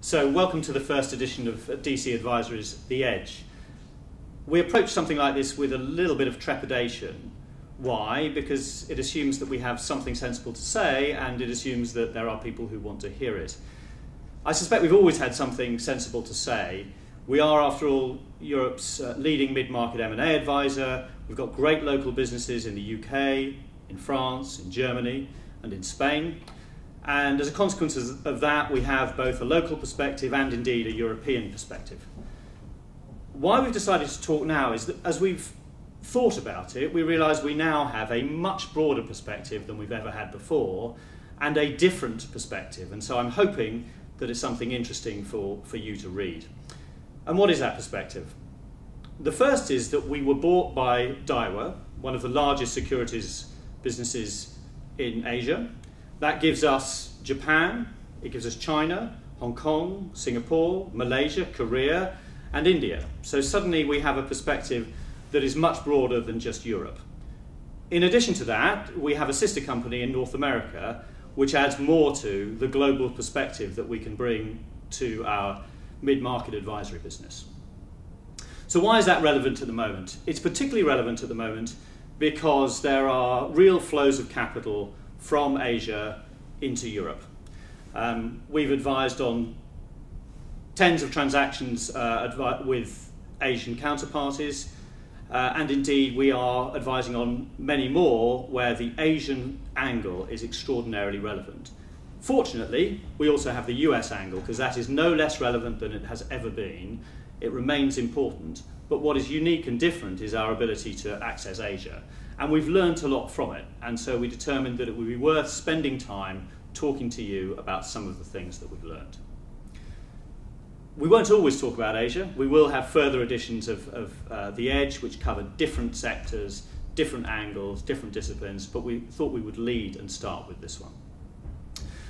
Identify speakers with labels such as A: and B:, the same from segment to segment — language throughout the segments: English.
A: So welcome to the first edition of DC Advisory's The Edge. We approach something like this with a little bit of trepidation. Why? Because it assumes that we have something sensible to say, and it assumes that there are people who want to hear it. I suspect we've always had something sensible to say. We are, after all, Europe's leading mid-market M&A advisor. We've got great local businesses in the UK, in France, in Germany, and in Spain. And as a consequence of that, we have both a local perspective and indeed a European perspective. Why we've decided to talk now is that as we've thought about it, we realise we now have a much broader perspective than we've ever had before, and a different perspective. And so I'm hoping that it's something interesting for you to read. And what is that perspective? The first is that we were bought by Daiwa, one of the largest securities businesses in Asia. That gives us Japan, it gives us China, Hong Kong, Singapore, Malaysia, Korea, and India. So suddenly we have a perspective that is much broader than just Europe. In addition to that, we have a sister company in North America, which adds more to the global perspective that we can bring to our mid-market advisory business. So why is that relevant at the moment? It's particularly relevant at the moment because there are real flows of capital from Asia into Europe. We've advised on tens of transactions with Asian counterparties, and indeed we are advising on many more where the Asian angle is extraordinarily relevant. Fortunately, we also have the US angle, because that is no less relevant than it has ever been. It remains important, but what is unique and different is our ability to access Asia. And we've learned a lot from it, and so we determined that it would be worth spending time talking to you about some of the things that we've learned. We won't always talk about Asia. We will have further editions of The Edge, which cover different sectors, different angles, different disciplines, but we thought we would lead and start with this one.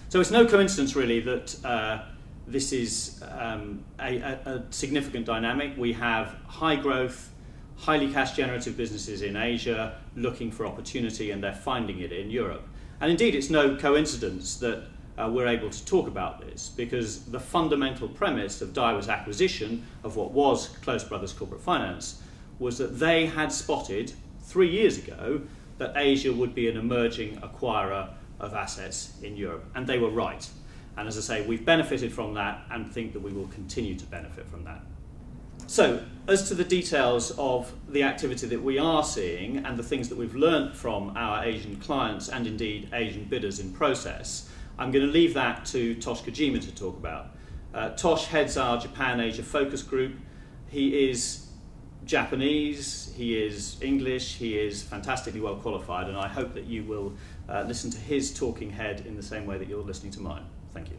A: So it's no coincidence, really, that this is a significant dynamic. We have high growth, highly cash generative businesses in Asia looking for opportunity, and they're finding it in Europe. And indeed, it's no coincidence that we're able to talk about this, because the fundamental premise of Daiwa's acquisition of what was Close Brothers Corporate Finance was that they had spotted 3 years ago that Asia would be an emerging acquirer of assets in Europe, and they were right. And as I say, we've benefited from that and think that we will continue to benefit from that. So, as to the details of the activity that we are seeing and the things that we've learnt from our Asian clients and indeed Asian bidders in process, I'm going to leave that to Tosh Kojima to talk about. Tosh heads our Japan-Asia focus group. He is Japanese, he is English, he is fantastically well qualified, and I hope that you will listen to his talking head in the same way that you're listening to mine. Thank you.